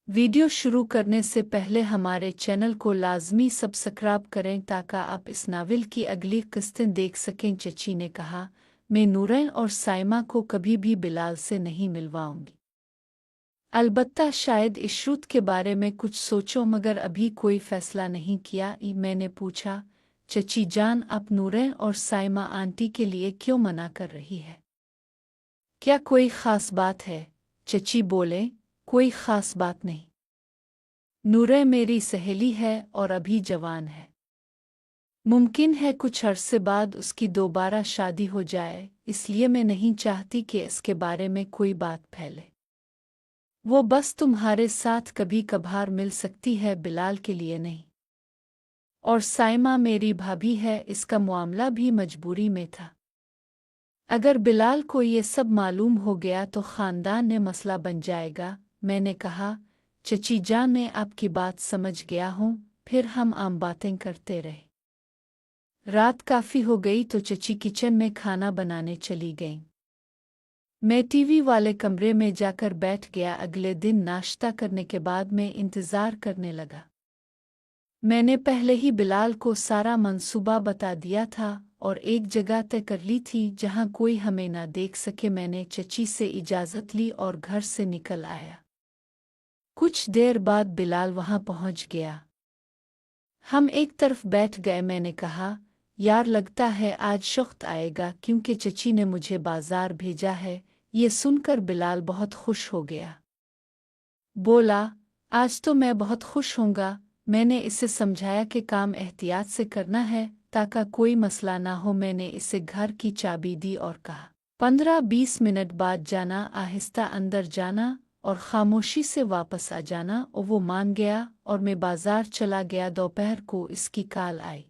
Video शुरू करने से पहले हमारे चैनल को लाजमी सब्सक्राइब करें ताकि आप इस नावल की अगली किस्तें देख सकें। चची ने कहा, मैं नूरैन और साइमा को कभी भी बिलाल से नहीं मिलवाऊंगी। अलबत्ता शायद इस शूट के बारे में कुछ सोचो, मगर अभी कोई फैसला नहीं किया। मैंने पूछा, चची जान, आप नूरैन और साइमा आंटी के लिए क्यों मना कर रही है? क्या कोई ख़ास बात है? चची बोले, कोई ख़ास बात नहीं। नूरैन मेरी सहेली है और अभी जवान है। मुमकिन है कुछ अरसे बाद उसकी दोबारा शादी हो जाए, इसलिए मैं नहीं चाहती कि इसके बारे में कोई बात फैले। वो बस तुम्हारे साथ कभी कभार मिल सकती है, बिलाल के लिए नहीं। और साइमा मेरी भाभी है, इसका मामला भी मजबूरी में था। अगर बिलाल को ये सब मालूम हो गया तो ख़ानदान में मसला बन जाएगा। मैंने कहा, चची जान, मैं आपकी बात समझ गया हूँ। फिर हम आम बातें करते रहे। रात काफ़ी हो गई तो चची किचन में खाना बनाने चली गईं। मैं टीवी वाले कमरे में जाकर बैठ गया। अगले दिन नाश्ता करने के बाद मैं इंतज़ार करने लगा। मैंने पहले ही बिलाल को सारा मंसूबा बता दिया था और एक जगह तय कर ली थी जहां कोई हमें ना देख सके। मैंने चची से इजाज़त ली और घर से निकल आया। कुछ देर बाद बिलाल वहां पहुंच गया। हम एक तरफ बैठ गए। मैंने कहा, यार लगता है आज शख्त आएगा क्योंकि चची ने मुझे बाजार भेजा है। ये सुनकर बिलाल बहुत खुश हो गया। बोला, आज तो मैं बहुत खुश होऊंगा। मैंने इसे समझाया कि काम एहतियात से करना है ताकि कोई मसला ना हो। मैंने इसे घर की चाबी दी और कहा, 15-20 मिनट बाद जाना, आहिस्ता अंदर जाना और खामोशी से वापस आ जाना। और वो मान गया और मैं बाजार चला गया। दोपहर को इसकी कॉल आई।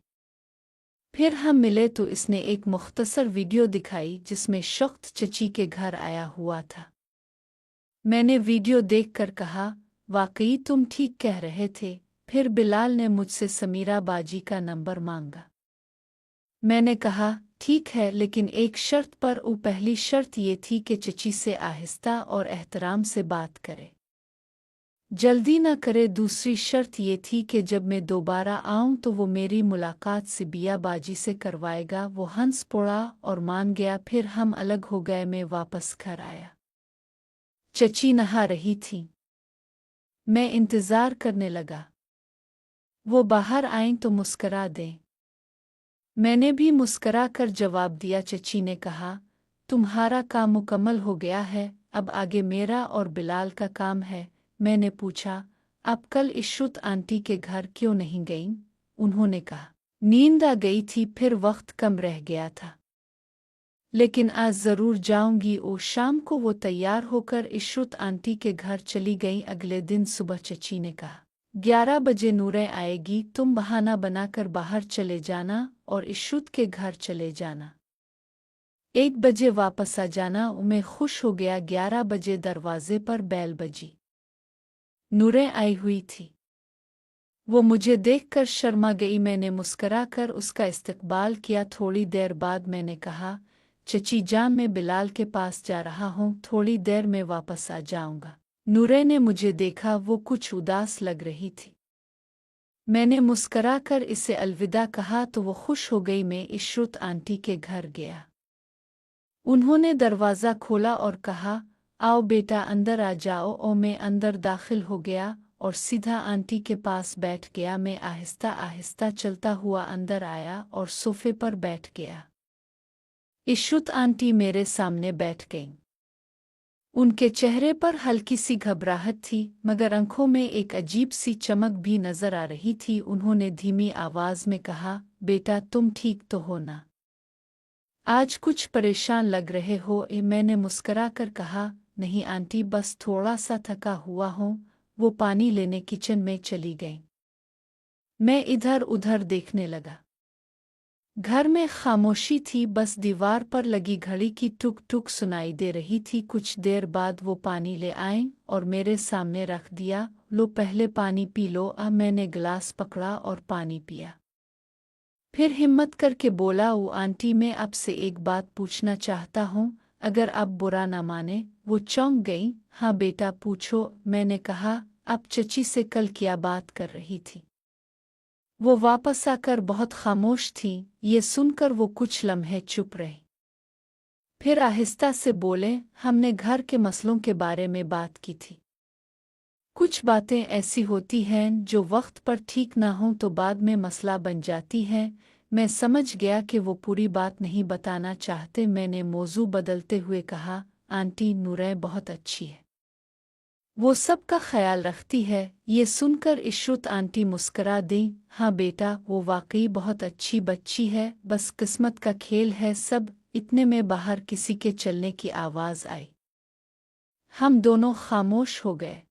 फिर हम मिले तो इसने एक मुख्तसर वीडियो दिखाई जिसमें शख्स चची के घर आया हुआ था। मैंने वीडियो देखकर कहा, वाकई तुम ठीक कह रहे थे। फिर बिलाल ने मुझसे समीरा बाजी का नंबर मांगा। मैंने कहा, ठीक है, लेकिन एक शर्त पर। वो पहली शर्त ये थी कि चची से आहिस्ता और एहतराम से बात करे, जल्दी न करे। दूसरी शर्त ये थी कि जब मैं दोबारा आऊं तो वो मेरी मुलाकात सिबिया बाजी से करवाएगा। वो हंस पड़ा और मान गया। फिर हम अलग हो गए। मैं वापस घर आया। चची नहा रही थी। मैं इंतज़ार करने लगा वो बाहर आएं तो मुस्करा दें। मैंने भी मुस्करा कर जवाब दिया। चची ने कहा, तुम्हारा काम मुकम्मल हो गया है, अब आगे मेरा और बिलाल का काम है। मैंने पूछा, आप कल इशरुत आंटी के घर क्यों नहीं गईं? उन्होंने कहा, नींद आ गई थी, फिर वक्त कम रह गया था। लेकिन आज ज़रूर जाऊंगी। ओ शाम को वो तैयार होकर इशरुत आंटी के घर चली गई। अगले दिन सुबह चची ने कहा, 11 बजे नूरे आएगी, तुम बहाना बनाकर बाहर चले जाना और इशरुत के घर चले जाना। 1 बजे वापस आ जाना। मैं खुश हो गया। 11 बजे दरवाजे पर बेल बजी। नूरे आई हुई थी। वो मुझे देखकर शर्मा गई। मैंने मुस्कराकर उसका इस्तकबाल किया। थोड़ी देर बाद मैंने कहा, चची जान, मैं बिलाल के पास जा रहा हूँ, थोड़ी देर में वापस आ जाऊंगा। नूरे ने मुझे देखा। वो कुछ उदास लग रही थी। मैंने मुस्कराकर इसे अलविदा कहा तो वो खुश हो गई। मैं इशरुत आंटी के घर गया। उन्होंने दरवाज़ा खोला और कहा, आओ बेटा, अंदर आ जाओ। और मैं अंदर दाखिल हो गया और सीधा आंटी के पास बैठ गया। मैं आहिस्ता आहिस्ता चलता हुआ अंदर आया और सोफे पर बैठ गया। इशरुत आंटी मेरे सामने बैठ गईं। उनके चेहरे पर हल्की सी घबराहट थी, मगर आंखों में एक अजीब सी चमक भी नजर आ रही थी। उन्होंने धीमी आवाज में कहा, बेटा, तुम ठीक तो हो ना? आज कुछ परेशान लग रहे हो। मैंने मुस्कराकर कहा, नहीं आंटी, बस थोड़ा सा थका हुआ हूँ। वो पानी लेने किचन में चली गईं। मैं इधर उधर देखने लगा। घर में खामोशी थी, बस दीवार पर लगी घड़ी की टुक टुक सुनाई दे रही थी। कुछ देर बाद वो पानी ले आए और मेरे सामने रख दिया। लो, पहले पानी पी लो। अब मैंने गिलास पकड़ा और पानी पिया। फिर हिम्मत करके बोला, ओ आंटी, मैं आपसे एक बात पूछना चाहता हूँ, अगर आप बुरा न माने। वो चौंक गई। हाँ बेटा, पूछो। मैंने कहा, अब चची से कल क्या बात कर रही थी। वो वापस आकर बहुत खामोश थी। ये सुनकर वो कुछ लम्हे चुप रही, फिर आहिस्ता से बोले, हमने घर के मसलों के बारे में बात की थी। कुछ बातें ऐसी होती हैं जो वक्त पर ठीक ना हों तो बाद में मसला बन जाती हैं। मैं समझ गया कि वो पूरी बात नहीं बताना चाहते। मैंने मौजू बदलते हुए कहा, आंटी नूरैन बहुत अच्छी है, वो सबका ख्याल रखती है। ये सुनकर इशरुत आंटी मुस्करा दी। हाँ बेटा, वो वाकई बहुत अच्छी बच्ची है, बस किस्मत का खेल है सब। इतने में बाहर किसी के चलने की आवाज़ आई। हम दोनों खामोश हो गए।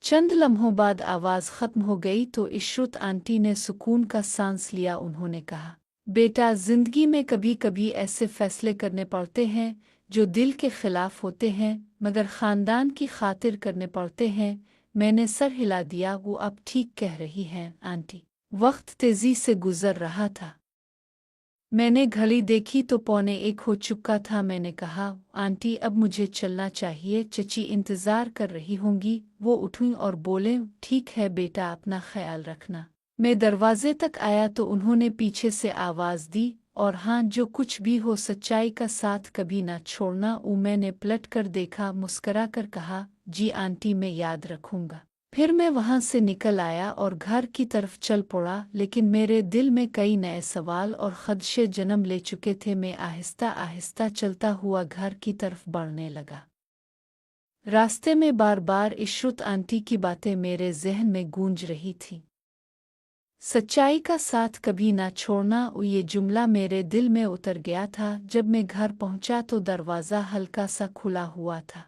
चंद लम्हों बाद आवाज़ ख़त्म हो गई तो इशरुत आंटी ने सुकून का सांस लिया। उन्होंने कहा, बेटा ज़िंदगी में कभी कभी ऐसे फ़ैसले करने पड़ते हैं जो दिल के ख़िलाफ़ होते हैं, मगर ख़ानदान की खातिर करने पड़ते हैं। मैंने सर हिला दिया। वो अब ठीक कह रही हैं आंटी। वक्त तेज़ी से गुज़र रहा था। मैंने घड़ी देखी तो 12:45 हो चुका था। मैंने कहा, आंटी अब मुझे चलना चाहिए, चची इंतज़ार कर रही होंगी। वो उठी और बोले, ठीक है बेटा, अपना ख्याल रखना। मैं दरवाजे तक आया तो उन्होंने पीछे से आवाज़ दी, और हाँ, जो कुछ भी हो सच्चाई का साथ कभी ना छोड़ना। मैंने पलट कर देखा, मुस्करा कर कहा, जी आंटी, मैं याद रखूँगा। फिर मैं वहाँ से निकल आया और घर की तरफ चल पड़ा, लेकिन मेरे दिल में कई नए सवाल और ख़दशे जन्म ले चुके थे। मैं आहिस्ता आहिस्ता चलता हुआ घर की तरफ बढ़ने लगा। रास्ते में बार बार इशरुत आंटी की बातें मेरे जहन में गूंज रही थीं। सच्चाई का साथ कभी ना छोड़ना, ये जुमला मेरे दिल में उतर गया था। जब मैं घर पहुंचा तो दरवाज़ा हल्का सा खुला हुआ था।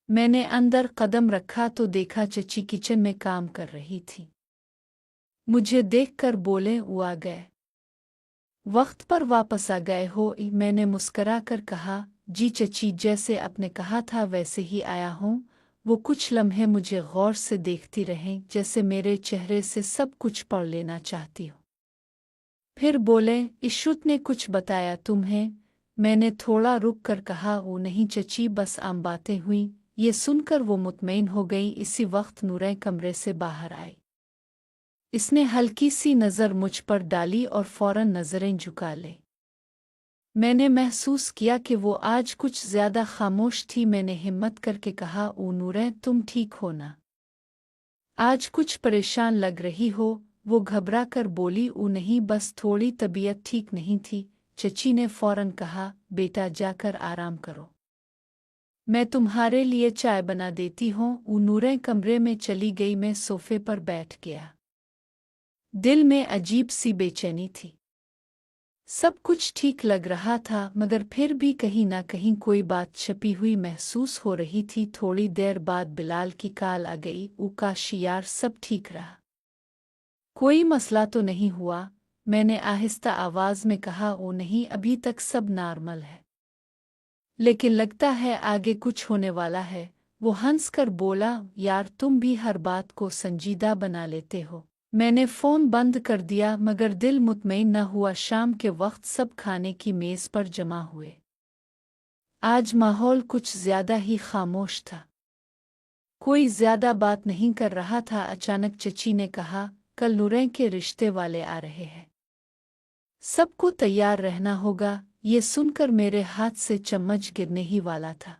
मैंने अंदर कदम रखा तो देखा चची किचन में काम कर रही थी। मुझे देखकर बोले, वो आ गए, वक्त पर वापस आ गए हो। मैंने मुस्करा कर कहा, जी चची, जैसे आपने कहा था वैसे ही आया हूँ। वो कुछ लम्हे मुझे गौर से देखती रहें, जैसे मेरे चेहरे से सब कुछ पढ़ लेना चाहती हो। फिर बोले, इशरुत ने कुछ बताया तुम्हें? मैंने थोड़ा रुक कर कहा, वो नहीं चची, बस आम बातें हुई। ये सुनकर वो मुतमईन हो गई। इसी वक्त नूरैन कमरे से बाहर आई। इसने हल्की सी नज़र मुझ पर डाली और फौरन नज़रें झुका ले। मैंने महसूस किया कि वो आज कुछ ज़्यादा खामोश थी। मैंने हिम्मत करके कहा, ओ नूरैन, तुम ठीक हो ना? आज कुछ परेशान लग रही हो। वो घबरा कर बोली, ओ नहीं, बस थोड़ी तबीयत ठीक नहीं थी। चची ने फौरन कहा, बेटा जाकर आराम करो, मैं तुम्हारे लिए चाय बना देती हूँ। नूरैन कमरे में चली गई। मैं सोफे पर बैठ गया। दिल में अजीब सी बेचैनी थी। सब कुछ ठीक लग रहा था, मगर फिर भी कहीं ना कहीं कोई बात छपी हुई महसूस हो रही थी। थोड़ी देर बाद बिलाल की कॉल आ गई। काश यार, सब ठीक रहा, कोई मसला तो नहीं हुआ। मैंने आहिस्ता आवाज में कहा, ओ नहीं, अभी तक सब नॉर्मल है, लेकिन लगता है आगे कुछ होने वाला है। वो हंसकर बोला, यार तुम भी हर बात को संजीदा बना लेते हो। मैंने फ़ोन बंद कर दिया, मगर दिल मुतमईन न हुआ। शाम के वक्त सब खाने की मेज़ पर जमा हुए। आज माहौल कुछ ज़्यादा ही खामोश था। कोई ज़्यादा बात नहीं कर रहा था। अचानक चची ने कहा, कल नूरैन के रिश्ते वाले आ रहे हैं, सबको तैयार रहना होगा। ये सुनकर मेरे हाथ से चम्मच गिरने ही वाला था।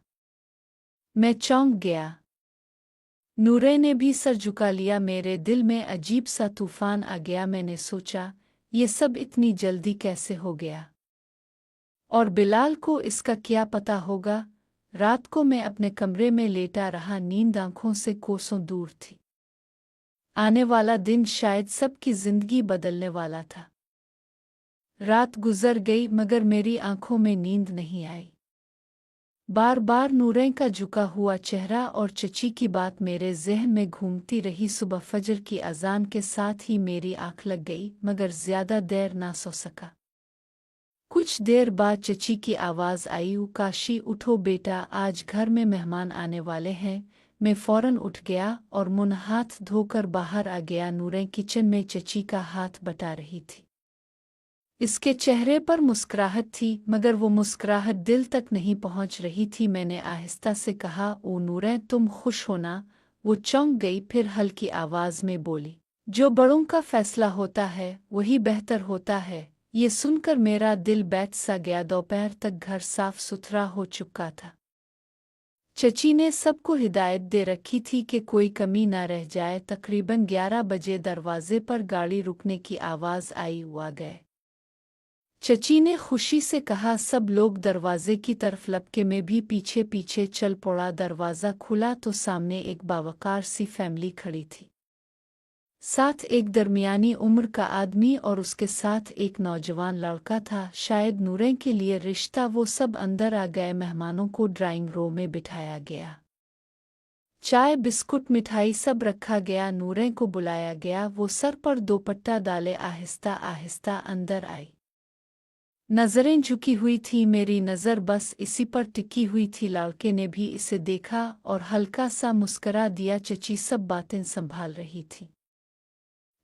मैं चौंक गया। नूरैन ने भी सर झुका लिया। मेरे दिल में अजीब सा तूफान आ गया। मैंने सोचा, ये सब इतनी जल्दी कैसे हो गया, और बिलाल को इसका क्या पता होगा। रात को मैं अपने कमरे में लेटा रहा। नींद आंखों से कोसों दूर थी। आने वाला दिन शायद सबकी जिंदगी बदलने वाला था। रात गुजर गई, मगर मेरी आंखों में नींद नहीं आई। बार बार नूरैन का झुका हुआ चेहरा और चची की बात मेरे ज़हन में घूमती रही। सुबह फजर की अजान के साथ ही मेरी आंख लग गई, मगर ज़्यादा देर ना सो सका। कुछ देर बाद चची की आवाज़ आई, काशी उठो बेटा, आज घर में मेहमान आने वाले हैं। मैं फौरन उठ गया और मुंह हाथ धोकर बाहर आ गया। नूरैन किचन में चची का हाथ बटा रही थी। इसके चेहरे पर मुस्कुराहट थी, मगर वो मुस्कुराहट दिल तक नहीं पहुंच रही थी। मैंने आहिस्ता से कहा, ओ नूरैन, तुम खुश हो ना? वो चौंक गई, फिर हल्की आवाज में बोली, जो बड़ों का फैसला होता है वही बेहतर होता है। ये सुनकर मेरा दिल बैठ सा गया। दोपहर तक घर साफ सुथरा हो चुका था। चची ने सबको हिदायत दे रखी थी कि कोई कमी न रह जाए। तकरीबन 11 बजे दरवाजे पर गाड़ी रुकने की आवाज़ आई। हुआ गए। चची ने खुशी से कहा। सब लोग दरवाजे की तरफ लपके में भी पीछे पीछे चल पड़ा। दरवाज़ा खुला तो सामने एक बावकार सी फैमिली खड़ी थी। साथ एक दरमियानी उम्र का आदमी और उसके साथ एक नौजवान लड़का था, शायद नूरे के लिए रिश्ता। वो सब अंदर आ गए। मेहमानों को ड्राइंग रूम में बिठाया गया। चाय बिस्कुट मिठाई सब रखा गया। नूरे को बुलाया गया। वो सर पर दोपट्टा डाले आहिस्ता आहिस्ता अंदर आई। नजरें झुकी हुई थी। मेरी नज़र बस इसी पर टिकी हुई थी। लड़के ने भी इसे देखा और हल्का सा मुस्करा दिया। चची सब बातें संभाल रही थी।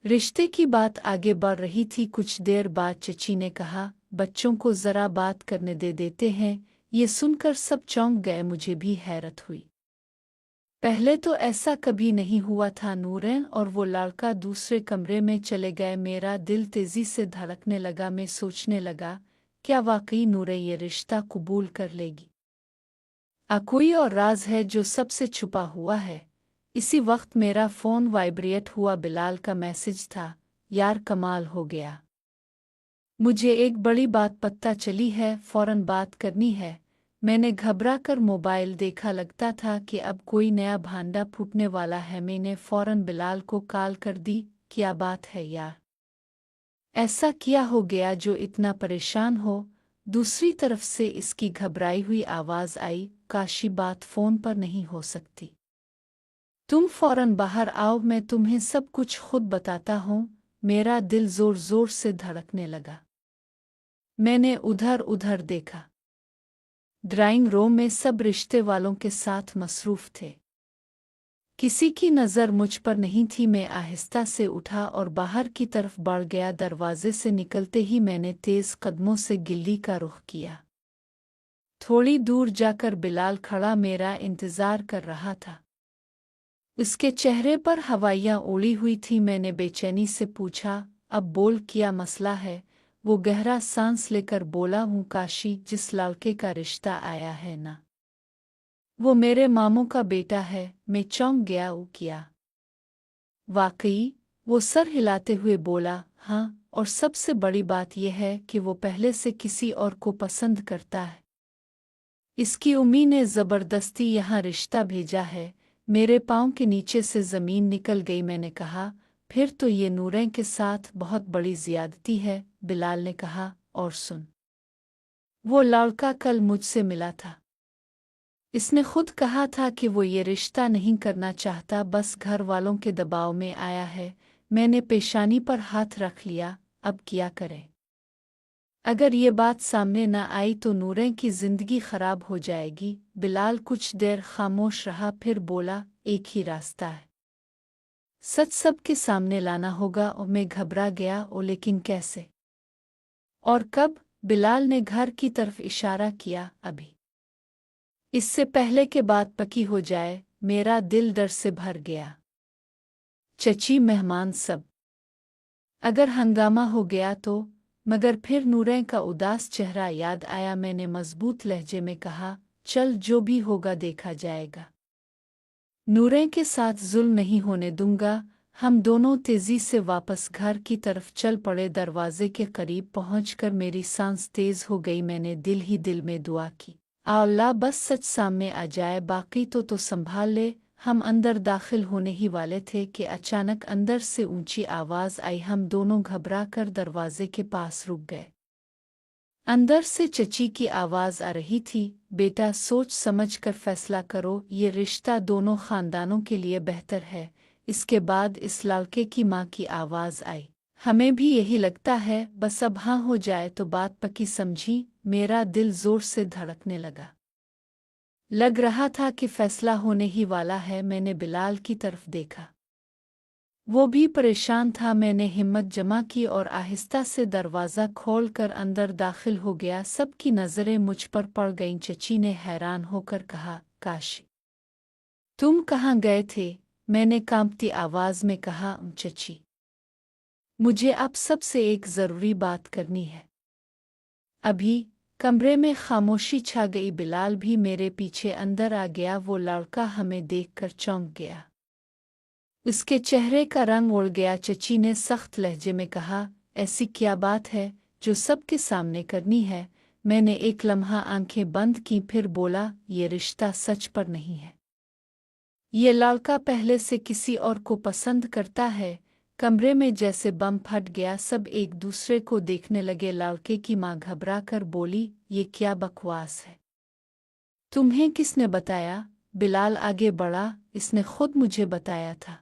रिश्ते की बात आगे बढ़ रही थी। कुछ देर बाद चची ने कहा, बच्चों को ज़रा बात करने दे देते हैं। ये सुनकर सब चौंक गए। मुझे भी हैरत हुई। पहले तो ऐसा कभी नहीं हुआ था। नूरैन और वो लड़का दूसरे कमरे में चले गए। मेरा दिल तेजी से धड़कने लगा। मैं सोचने लगा, क्या वाकई नूरे ये रिश्ता कबूल कर लेगी? कोई और राज है जो सबसे छुपा हुआ है? इसी वक्त मेरा फ़ोन वाइब्रेट हुआ। बिलाल का मैसेज था। यार कमाल हो गया, मुझे एक बड़ी बात पता चली है, फ़ौरन बात करनी है। मैंने घबरा कर मोबाइल देखा। लगता था कि अब कोई नया भांडा फूटने वाला है। मैंने फ़ौरन बिलाल को कॉल कर दी। क्या बात है यार? ऐसा क्या हो गया जो इतना परेशान हो? दूसरी तरफ से इसकी घबराई हुई आवाज़ आई, काशी बात फ़ोन पर नहीं हो सकती। तुम फ़ौरन बाहर आओ, मैं तुम्हें सब कुछ खुद बताता हूँ। मेरा दिल ज़ोर ज़ोर से धड़कने लगा। मैंने उधर उधर देखा। ड्राइंग रूम में सब रिश्ते वालों के साथ मसरूफ़ थे। किसी की नज़र मुझ पर नहीं थी। मैं आहिस्ता से उठा और बाहर की तरफ बढ़ गया। दरवाजे से निकलते ही मैंने तेज़ कदमों से गिल्ली का रुख किया। थोड़ी दूर जाकर बिलाल खड़ा मेरा इंतज़ार कर रहा था। उसके चेहरे पर हवाइयाँ उड़ी हुई थी। मैंने बेचैनी से पूछा, अब बोल, क्या मसला है? वो गहरा सांस लेकर बोला, हूँ काशी, जिस लड़के का रिश्ता आया है ना, वो मेरे मामू का बेटा है। मैं चौंक गया। वो क्या? वाकई? वो सर हिलाते हुए बोला, हाँ, और सबसे बड़ी बात यह है कि वो पहले से किसी और को पसंद करता है। इसकी उम्मी ने ज़बरदस्ती यहाँ रिश्ता भेजा है। मेरे पाँव के नीचे से ज़मीन निकल गई। मैंने कहा, फिर तो ये नूरैन के साथ बहुत बड़ी ज़्यादती है। बिलाल ने कहा, और सुन, वो लड़का कल मुझसे मिला था। इसने खुद कहा था कि वो ये रिश्ता नहीं करना चाहता, बस घर वालों के दबाव में आया है। मैंने पेशानी पर हाथ रख लिया। अब क्या करें? अगर ये बात सामने न आई तो नूरैन की जिंदगी खराब हो जाएगी। बिलाल कुछ देर खामोश रहा, फिर बोला, एक ही रास्ता है, सच सबके सामने लाना होगा। और मैं घबरा गया। ओ लेकिन कैसे और कब? बिलाल ने घर की तरफ इशारा किया। अभी, इससे पहले के बात पक्की हो जाए। मेरा दिल डर से भर गया। चची, मेहमान सब, अगर हंगामा हो गया तो? मगर फिर नूरैन का उदास चेहरा याद आया। मैंने मजबूत लहजे में कहा, चल, जो भी होगा देखा जाएगा। नूरैन के साथ जुल्म नहीं होने दूंगा। हम दोनों तेजी से वापस घर की तरफ चल पड़े। दरवाजे के करीब पहुंचकर मेरी सांस तेज हो गई। मैंने दिल ही दिल में दुआ की, अल्लाह, बस सच सामने आ जाए, बाकी तो संभाल ले। हम अंदर दाखिल होने ही वाले थे कि अचानक अंदर से ऊंची आवाज़ आई। हम दोनों घबरा कर दरवाजे के पास रुक गए। अंदर से चची की आवाज़ आ रही थी, बेटा, सोच समझ कर फैसला करो। ये रिश्ता दोनों ख़ानदानों के लिए बेहतर है। इसके बाद इस लड़के की माँ की आवाज़ आई, हमें भी यही लगता है, बस अब हाँ हो जाए तो बात पक्की, समझी? मेरा दिल ज़ोर से धड़कने लगा। लग रहा था कि फैसला होने ही वाला है। मैंने बिलाल की तरफ देखा। वो भी परेशान था। मैंने हिम्मत जमा की और आहिस्ता से दरवाज़ा खोलकर अंदर दाखिल हो गया। सबकी नज़रें मुझ पर पड़ गईं। चची ने हैरान होकर कहा, काशी, तुम कहाँ गए थे? मैंने कांपती आवाज में कहा, चची, मुझे आप सबसे एक ज़रूरी बात करनी है अभी। कमरे में खामोशी छा गई। बिलाल भी मेरे पीछे अंदर आ गया। वो लड़का हमें देखकर चौंक गया। उसके चेहरे का रंग उड़ गया। चची ने सख्त लहजे में कहा, ऐसी क्या बात है जो सबके सामने करनी है? मैंने एक लम्हा आंखें बंद की, फिर बोला, ये रिश्ता सच पर नहीं है। ये लड़का पहले से किसी और को पसंद करता है। कमरे में जैसे बम फट गया। सब एक दूसरे को देखने लगे। लड़के की माँ घबरा कर बोली, ये क्या बकवास है? तुम्हें किसने बताया? बिलाल आगे बढ़ा, इसने खुद मुझे बताया था।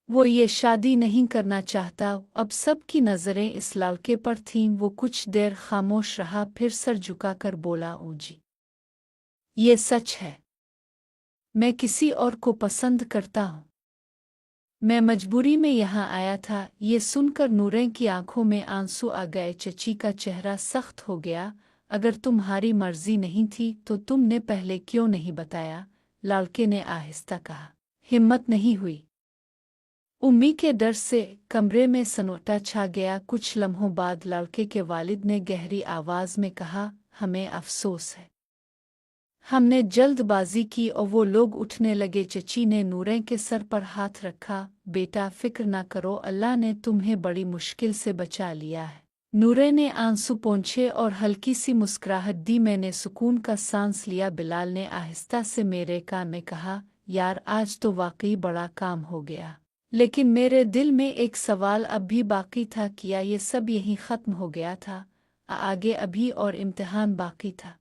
वो ये शादी नहीं करना चाहता। अब सबकी नज़रें इस लड़के पर थीं। वो कुछ देर खामोश रहा, फिर सर झुकाकर बोला, ओ जी, ये सच है। मैं किसी और को पसंद करता हूँ। मैं मजबूरी में यहाँ आया था। ये सुनकर नूरैन की आंखों में आंसू आ गए। चची का चेहरा सख्त हो गया। अगर तुम्हारी मर्जी नहीं थी तो तुमने पहले क्यों नहीं बताया? लड़के ने आहिस्ता कहा। हिम्मत नहीं हुई। उम्मी के डर से कमरे में सन्नाटा छा गया। कुछ लम्हों बाद लड़के के वालिद ने गहरी आवाज में कहा, हमें अफसोस है, हमने जल्दबाजी की। और वो लोग उठने लगे। चची ने नूरैन के सर पर हाथ रखा। बेटा, फिक्र ना करो, अल्लाह ने तुम्हें बड़ी मुश्किल से बचा लिया है। नूरैन ने आंसू पोंछे और हल्की सी मुस्कुराहट दी। मैंने सुकून का सांस लिया। बिलाल ने आहिस्ता से मेरे कान में कहा, यार, आज तो वाकई बड़ा काम हो गया। लेकिन मेरे दिल में एक सवाल अब भी बाकी था, क्या ये सब यहीं ख़त्म हो गया था? आगे अभी और इम्तिहान बाकी था।